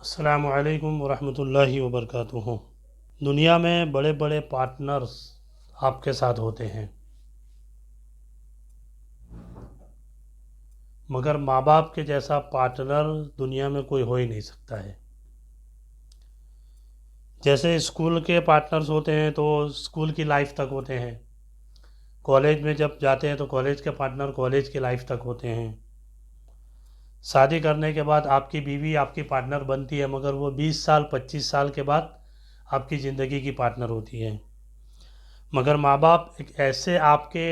अस्सलामु अलैकुम वरहमतुल्लाहि वबरकातुहू। दुनिया में बड़े बड़े पार्टनर्स आपके साथ होते हैं, मगर माँ बाप के जैसा पार्टनर दुनिया में कोई हो ही नहीं सकता है। जैसे स्कूल के पार्टनर्स होते हैं तो स्कूल की लाइफ तक होते हैं, कॉलेज में जब जाते हैं तो कॉलेज के पार्टनर कॉलेज की लाइफ तक होते हैं। शादी करने के बाद आपकी बीवी आपकी पार्टनर बनती है, मगर वो 20 साल 25 साल के बाद आपकी ज़िंदगी की पार्टनर होती है। मगर माँ बाप एक ऐसे आपके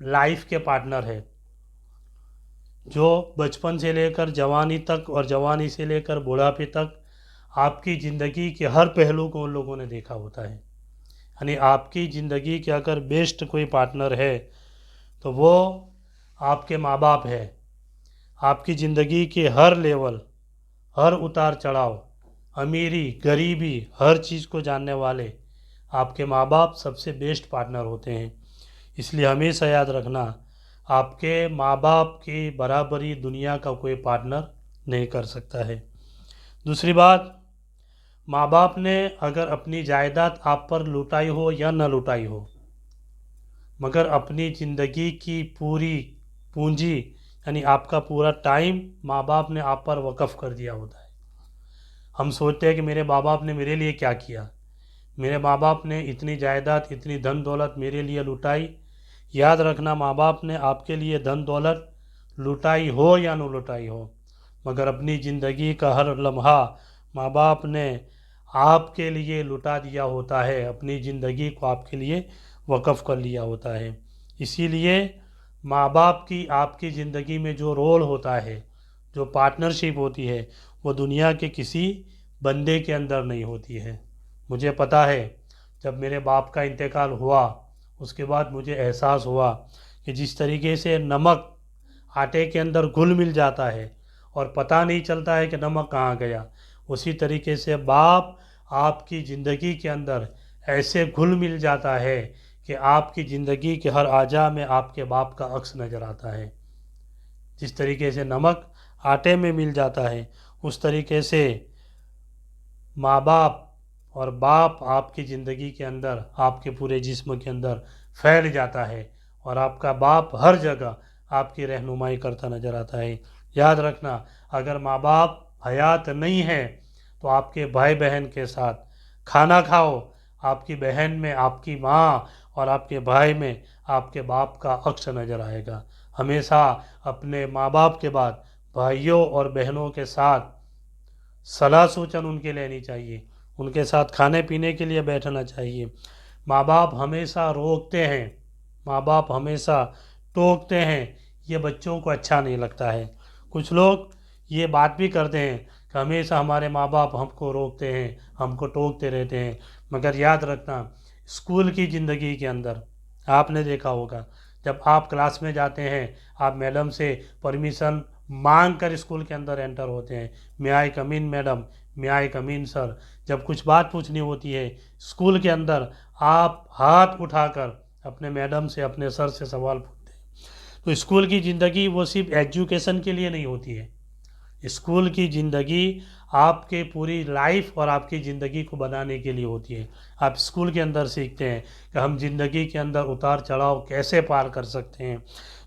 लाइफ के पार्टनर है जो बचपन से लेकर जवानी तक और जवानी से लेकर बुढ़ापे तक आपकी ज़िंदगी के हर पहलू को उन लोगों ने देखा होता है। यानी आपकी ज़िंदगी के अगर बेस्ट कोई पार्टनर है तो वो आपके माँ बाप है। आपकी ज़िंदगी के हर लेवल, हर उतार चढ़ाव, अमीरी गरीबी, हर चीज़ को जानने वाले आपके माँ बाप सबसे बेस्ट पार्टनर होते हैं। इसलिए हमेशा याद रखना, आपके माँ बाप की बराबरी दुनिया का कोई पार्टनर नहीं कर सकता है। दूसरी बात, माँ बाप ने अगर अपनी जायदाद आप पर लुटाई हो या न लुटाई हो, मगर अपनी ज़िंदगी की पूरी पूंजी यानी आपका पूरा टाइम माँ बाप ने आप पर वक़्फ़ कर दिया होता है। हम सोचते हैं कि मेरे माँ बाप ने मेरे लिए क्या किया, मेरे माँ बाप ने इतनी जायदाद इतनी धन दौलत मेरे लिए लुटाई। याद रखना, माँ बाप ने आपके लिए धन दौलत लुटाई हो या न लुटाई हो, मगर अपनी ज़िंदगी का हर लम्हा माँ बाप ने आपके लिए लुटा दिया होता है, अपनी ज़िंदगी को आपके लिए वक़्फ़ कर लिया होता है। इसीलिए माँ बाप की आपकी ज़िंदगी में जो रोल होता है, जो पार्टनरशिप होती है, वो दुनिया के किसी बंदे के अंदर नहीं होती है। मुझे पता है, जब मेरे बाप का इंतकाल हुआ उसके बाद मुझे एहसास हुआ कि जिस तरीके से नमक आटे के अंदर घुल मिल जाता है और पता नहीं चलता है कि नमक कहाँ गया, उसी तरीके से बाप आपकी ज़िंदगी के अंदर ऐसे घुल मिल जाता है कि आपकी ज़िंदगी के हर आजा में आपके बाप का अक्स नज़र आता है। जिस तरीके से नमक आटे में मिल जाता है, उस तरीके से माँ बाप और बाप आपकी ज़िंदगी के अंदर आपके पूरे जिस्म के अंदर फैल जाता है और आपका बाप हर जगह आपकी रहनुमाई करता नज़र आता है। याद रखना, अगर माँ बाप हयात नहीं है तो आपके भाई बहन के साथ खाना खाओ, आपकी बहन में आपकी माँ और आपके भाई में आपके बाप का अक्स नज़र आएगा। हमेशा अपने माँ बाप के बाद भाइयों और बहनों के साथ सलाह सूचन उनके लेनी चाहिए, उनके साथ खाने पीने के लिए बैठना चाहिए। माँ बाप हमेशा रोकते हैं, माँ बाप हमेशा टोकते हैं, ये बच्चों को अच्छा नहीं लगता है। कुछ लोग ये बात भी करते हैं कि हमेशा हमारे माँ बाप हमको रोकते हैं, हमको टोकते रहते हैं। मगर याद रखना, स्कूल की ज़िंदगी के अंदर आपने देखा होगा, जब आप क्लास में जाते हैं, आप मैडम से परमिशन मांग कर स्कूल के अंदर एंटर होते हैं। मे आई कम इन मैडम, मे आई कम इन सर। जब कुछ बात पूछनी होती है स्कूल के अंदर, आप हाथ उठाकर अपने मैडम से अपने सर से सवाल पूछते हैं। तो स्कूल की ज़िंदगी वो सिर्फ एजुकेशन के लिए नहीं होती है, स्कूल की ज़िंदगी आपके पूरी लाइफ और आपकी ज़िंदगी को बनाने के लिए होती है। आप स्कूल के अंदर सीखते हैं कि हम ज़िंदगी के अंदर उतार चढ़ाव कैसे पार कर सकते हैं।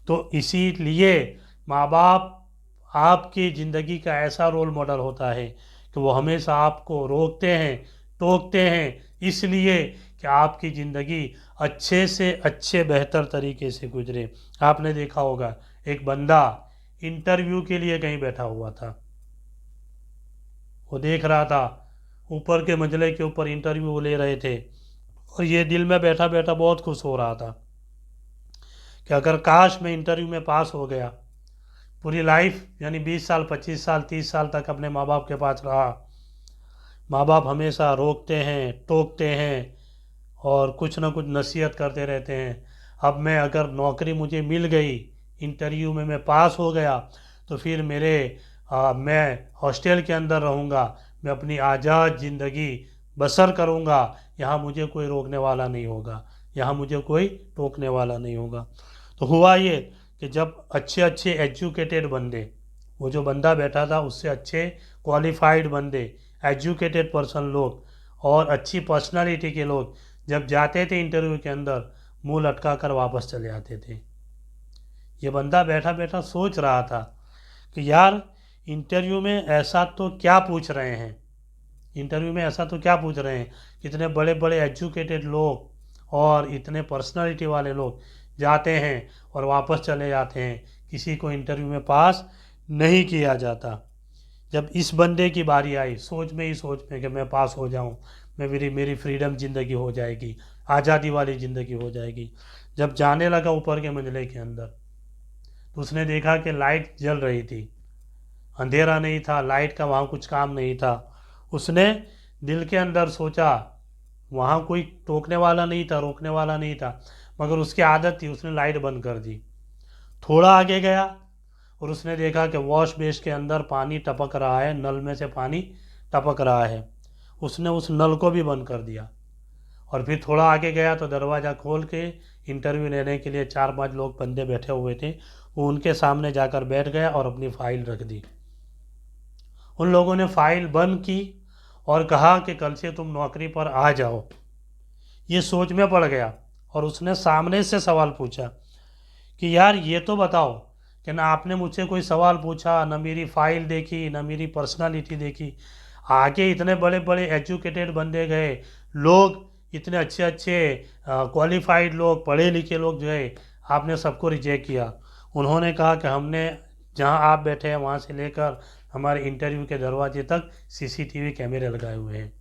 तो इसीलिए माँ बाप आपकी ज़िंदगी का ऐसा रोल मॉडल होता है कि वो हमेशा आपको रोकते हैं, टोकते हैं, इसलिए कि आपकी ज़िंदगी अच्छे से अच्छे बेहतर तरीके से गुजरे। आपने देखा होगा, एक बंदा इंटरव्यू के लिए कहीं बैठा हुआ था, वो देख रहा था ऊपर के मंजिले के ऊपर इंटरव्यू वो ले रहे थे, और ये दिल में बैठा बैठा बहुत खुश हो रहा था कि अगर काश मैं इंटरव्यू में पास हो गया। पूरी लाइफ यानी 20 साल 25 साल 30 साल तक अपने माँ बाप के पास रहा। माँ बाप हमेशा रोकते हैं, टोकते हैं और कुछ ना कुछ नसीहत करते रहते हैं। अब मैं अगर नौकरी मुझे मिल गई, इंटरव्यू में मैं पास हो गया, तो फिर मैं हॉस्टल के अंदर रहूँगा, मैं अपनी आज़ाद ज़िंदगी बसर करूँगा, यहाँ मुझे कोई रोकने वाला नहीं होगा, यहाँ मुझे कोई टोकने वाला नहीं होगा। तो हुआ ये कि जब अच्छे अच्छे एजुकेटेड बंदे, वो जो बंदा बैठा था उससे अच्छे क्वालिफाइड बंदे, एजुकेटेड पर्सन लोग और अच्छी पर्सनालिटी के लोग जब जाते थे इंटरव्यू के अंदर, मुंह लटका कर वापस चले आते थे। ये बंदा बैठा बैठा सोच रहा था कि यार इंटरव्यू में ऐसा तो क्या पूछ रहे हैं, इंटरव्यू में ऐसा तो क्या पूछ रहे हैं, कितने बड़े बड़े एजुकेटेड लोग और इतने पर्सनालिटी वाले लोग जाते हैं और वापस चले जाते हैं, किसी को इंटरव्यू में पास नहीं किया जाता। जब इस बंदे की बारी आई, सोच में कि मैं पास हो जाऊं, मैं मेरी मेरी फ्रीडम ज़िंदगी हो जाएगी, आज़ादी वाली ज़िंदगी हो जाएगी। जब जाने लगा ऊपर के मंजिले के अंदर, तो उसने देखा कि लाइट जल रही थी, अंधेरा नहीं था, लाइट का वहाँ कुछ काम नहीं था। उसने दिल के अंदर सोचा, वहाँ कोई टोकने वाला नहीं था, रोकने वाला नहीं था, मगर उसकी आदत थी, उसने लाइट बंद कर दी। थोड़ा आगे गया और उसने देखा कि वॉश बेस के अंदर पानी टपक रहा है, नल में से पानी टपक रहा है। उसने उस नल को भी बंद कर दिया और फिर थोड़ा आगे गया तो दरवाज़ा खोल के इंटरव्यू लेने के लिए 4-5 लोग बंदे बैठे हुए थे, वो उनके सामने जाकर बैठ गया और अपनी फ़ाइल रख दी। उन लोगों ने फ़ाइल बंद की और कहा कि कल से तुम नौकरी पर आ जाओ। ये सोच में पड़ गया और उसने सामने से सवाल पूछा कि यार ये तो बताओ कि ना आपने मुझसे कोई सवाल पूछा, ना मेरी फ़ाइल देखी, ना मेरी पर्सनालिटी देखी। आगे इतने बड़े बड़े एजुकेटेड बंदे गए, लोग इतने अच्छे अच्छे क्वालिफाइड लोग, पढ़े लिखे लोग जो है, आपने सबको रिजेक्ट किया। उन्होंने कहा कि हमने जहां आप बैठे हैं वहां से लेकर हमारे इंटरव्यू के दरवाजे तक सीसीटीवी कैमरे लगाए हुए हैं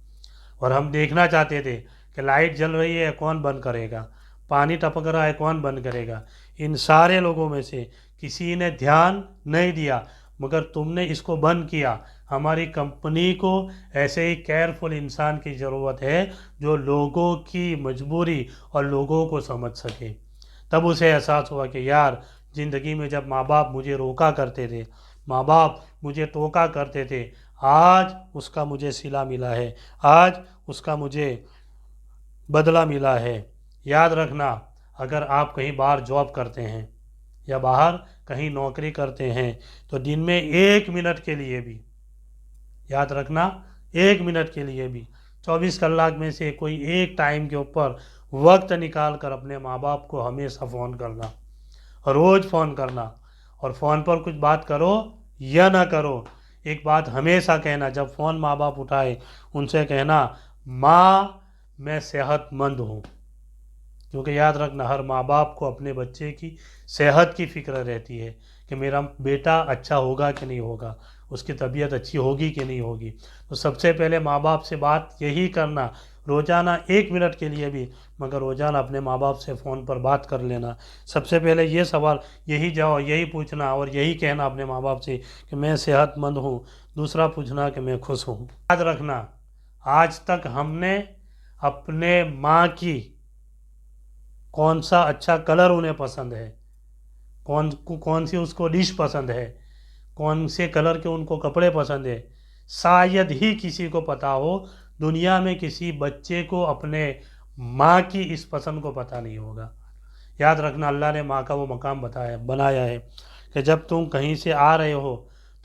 और हम देखना चाहते थे कि लाइट जल रही है कौन बंद करेगा, पानी टपक रहा है कौन बंद करेगा। इन सारे लोगों में से किसी ने ध्यान नहीं दिया, मगर तुमने इसको बंद किया। हमारी कंपनी को ऐसे ही केयरफुल इंसान की ज़रूरत है जो लोगों की मजबूरी और लोगों को समझ सके। तब उसे एहसास हुआ कि यार ज़िंदगी में जब माँ बाप मुझे रोका करते थे, माँ बाप मुझे टोका करते थे, आज उसका मुझे सिला मिला है, आज उसका मुझे बदला मिला है। याद रखना, अगर आप कहीं बाहर जॉब करते हैं या बाहर कहीं नौकरी करते हैं तो दिन में 1 मिनट के लिए भी, याद रखना 1 मिनट के लिए भी, 24 घंटे में से कोई एक टाइम के ऊपर वक्त निकाल कर अपने माँ बाप को हमेशा फ़ोन करना, रोज़ फ़ोन करना। और फ़ोन पर कुछ बात करो या ना करो, एक बात हमेशा कहना, जब फ़ोन माँ बाप उठाए उनसे कहना, माँ मैं सेहतमंद हूँ। क्योंकि याद रखना, हर माँ बाप को अपने बच्चे की सेहत की फ़िक्र रहती है कि मेरा बेटा अच्छा होगा कि नहीं होगा, उसकी तबीयत अच्छी होगी कि नहीं होगी। तो सबसे पहले माँ बाप से बात यही करना, रोज़ाना 1 मिनट के लिए भी, मगर रोज़ाना अपने माँ बाप से फ़ोन पर बात कर लेना। सबसे पहले ये सवाल यही पूछना और यही कहना अपने माँ बाप से कि मैं सेहतमंद हूँ। दूसरा पूछना कि मैं खुश हूँ। याद रखना, आज तक हमने अपने माँ की कौन सा अच्छा कलर उन्हें पसंद है, कौन सी उसको डिश पसंद है, कौन से कलर के उनको कपड़े पसंद है, शायद ही किसी को पता हो। दुनिया में किसी बच्चे को अपने माँ की इस पसंद को पता नहीं होगा। याद रखना, अल्लाह ने माँ का वो मकाम बनाया है कि जब तुम कहीं से आ रहे हो,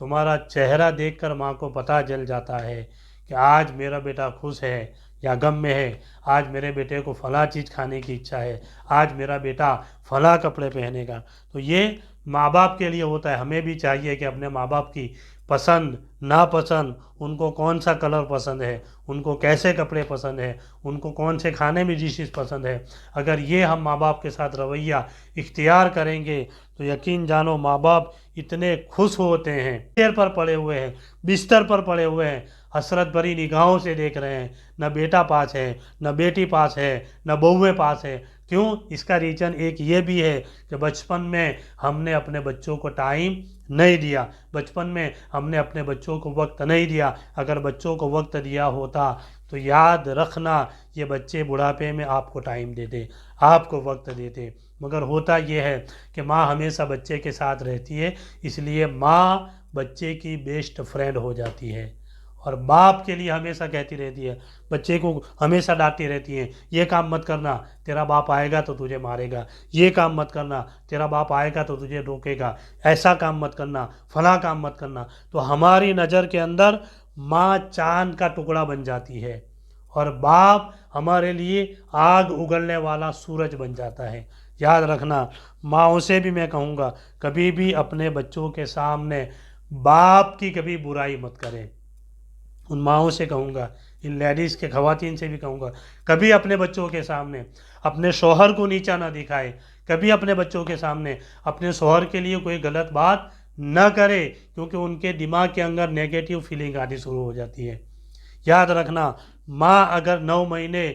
तुम्हारा चेहरा देखकर माँ को पता चल जाता है कि आज मेरा बेटा खुश है या गम में है, आज मेरे बेटे को फला चीज़ खाने की इच्छा है, आज मेरा बेटा फला कपड़े पहनेगा। तो ये माँ बाप के लिए होता है। हमें भी चाहिए कि अपने माँ बाप की पसंद नापसंद, उनको कौन सा कलर पसंद है, उनको कैसे कपड़े पसंद है, उनको कौन से खाने में डिशेस पसंद है, अगर ये हम माँ बाप के साथ रवैया इख्तियार करेंगे तो यकीन जानो माँ बाप इतने खुश होते हैं। बिस्तर पर पड़े हुए हैं, बिस्तर पर पड़े हुए हैं, हसरत भरी निगाहों से देख रहे हैं, न बेटा पास है, न बेटी पास है, न बहुएं पास है। क्यों? इसका रीज़न एक ये भी है कि बचपन में हमने अपने बच्चों को टाइम नहीं दिया, बचपन में हमने अपने बच्चों को वक्त नहीं दिया। अगर बच्चों को वक्त दिया होता तो याद रखना, ये बच्चे बुढ़ापे में आपको टाइम देते, आपको वक्त देते। मगर होता ये है कि माँ हमेशा बच्चे के साथ रहती है, इसलिए माँ बच्चे की बेस्ट फ्रेंड हो जाती है और बाप के लिए हमेशा कहती रहती है, बच्चे को हमेशा डांटती रहती है, ये काम मत करना तेरा बाप आएगा तो तुझे मारेगा, ये काम मत करना तेरा बाप आएगा तो तुझे रोकेगा, ऐसा काम मत करना, फला काम मत करना। तो हमारी नज़र के अंदर माँ चाँद का टुकड़ा बन जाती है और बाप हमारे लिए आग उगलने वाला सूरज बन जाता है। याद रखना, माँओं से भी मैं कहूँगा, कभी भी अपने बच्चों के सामने बाप की कभी बुराई मत करें। उन माँओं से कहूँगा, इन लेडीज़ के ख़वातीन से भी कहूँगा, कभी अपने बच्चों के सामने अपने शौहर को नीचा ना दिखाए, कभी अपने बच्चों के सामने अपने शौहर के लिए कोई गलत बात न करे, क्योंकि उनके दिमाग के अंदर नेगेटिव फीलिंग आनी शुरू हो जाती है। याद रखना, माँ अगर 9 महीने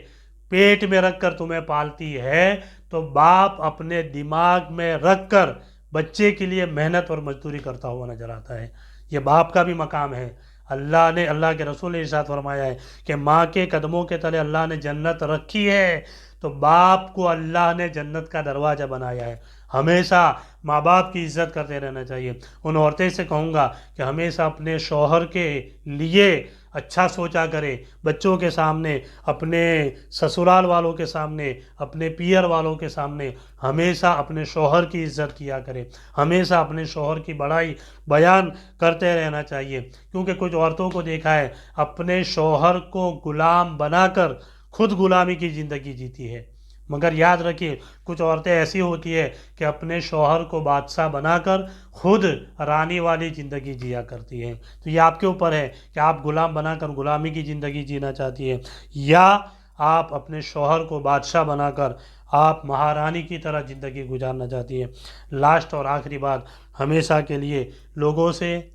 पेट में रख कर तुम्हें पालती है तो बाप अपने दिमाग में रख कर बच्चे के लिए मेहनत और मजदूरी करता हुआ नजर आता है। ये बाप का भी मकाम है। अल्लाह के रसूल ने इरशाद फरमाया है कि माँ के कदमों के तले अल्लाह ने जन्नत रखी है, तो बाप को अल्लाह ने जन्नत का दरवाज़ा बनाया है। हमेशा माँ बाप की इज़्ज़त करते रहना चाहिए। उन औरतें से कहूँगा कि हमेशा अपने शौहर के लिए अच्छा सोचा करें, बच्चों के सामने, अपने ससुराल वालों के सामने, अपने पियर वालों के सामने हमेशा अपने शौहर की इज़्ज़त किया करें, हमेशा अपने शौहर की बड़ाई बयान करते रहना चाहिए। क्योंकि कुछ औरतों को देखा है अपने शौहर को गुलाम बनाकर खुद गुलामी की ज़िंदगी जीती है। मगर याद रखिए, कुछ औरतें ऐसी होती है कि अपने शौहर को बादशाह बनाकर खुद रानी वाली ज़िंदगी जिया करती है। तो ये आपके ऊपर है कि आप गुलाम बनाकर गुलामी की ज़िंदगी जीना चाहती है, या आप अपने शौहर को बादशाह बनाकर आप महारानी की तरह ज़िंदगी गुजारना चाहती है। लास्ट और आखिरी बात, हमेशा के लिए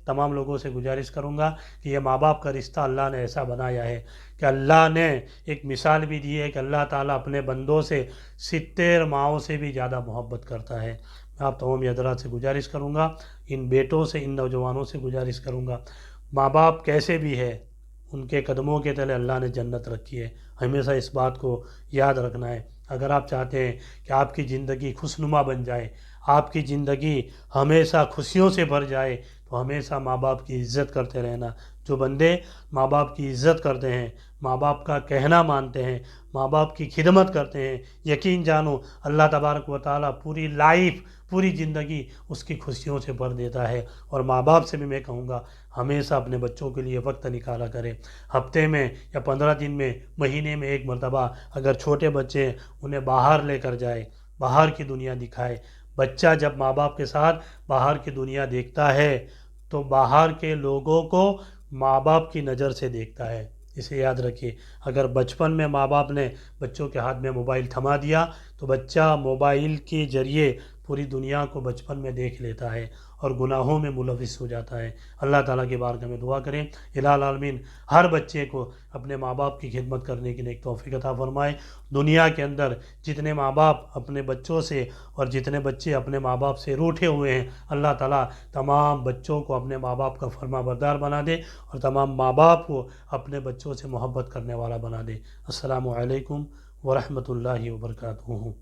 तमाम लोगों से गुजारिश करूँगा कि ये माँ बाप का रिश्ता अल्लाह ने ऐसा बनाया है कि अल्लाह ने एक मिसाल भी दी है कि अल्लाह ताला अपने बंदों से 70 माँओं से भी ज़्यादा मोहब्बत करता है। मैं आप तमाम हज़रात से गुजारिश करूँगा, इन बेटों से, इन नौजवानों से गुजारिश करूँगा, माँ बाप कैसे भी है, उनके कदमों के तले अल्लाह ने जन्नत रखी है। हमेशा इस बात को याद रखना है। अगर आप चाहते हैं कि आपकी ज़िंदगी खुशनुमा बन जाए, आपकी ज़िंदगी हमेशा खुशियों से भर जाए, तो हमेशा माँ बाप की इज़्ज़त करते रहना। जो बंदे माँ बाप की इज़्ज़त करते हैं, माँ बाप का कहना मानते हैं, माँ बाप की खिदमत करते हैं, यकीन जानो अल्लाह तबारक व तआला पूरी लाइफ, पूरी ज़िंदगी उसकी खुशियों से भर देता है। और माँ बाप से भी मैं कहूँगा, हमेशा अपने बच्चों के लिए वक्त निकाला करें। हफ्ते में या 15 दिन में, महीने में एक मरतबा अगर छोटे बच्चे हैं उन्हें बाहर लेकर जाए, बाहर की दुनिया दिखाए। बच्चा जब माँ बाप के साथ बाहर की दुनिया देखता है तो बाहर के लोगों को माँ बाप की नज़र से देखता है। इसे याद रखिए, अगर बचपन में माँ बाप ने बच्चों के हाथ में मोबाइल थमा दिया तो बच्चा मोबाइल के ज़रिए पूरी दुनिया को बचपन में देख लेता है और गुनाहों में मुलविस हो जाता है। अल्लाह ताला की बारगाह में दुआ करें, इलाही आलमीन हर बच्चे को अपने माँ बाप की खिदमत करने की नेक तौफीक अता फरमाए। दुनिया के अंदर जितने माँ बाप अपने बच्चों से और जितने बच्चे अपने माँ बाप से रूठे हुए हैं, अल्लाह ताला तमाम बच्चों को अपने माँ बाप का फरमाबरदार बना दे और तमाम माँ बाप को अपने बच्चों से मोहब्बत करने वाला बना दे। अस्सलामु अलैकुम व रहमतुल्लाहि व बरकातुहू।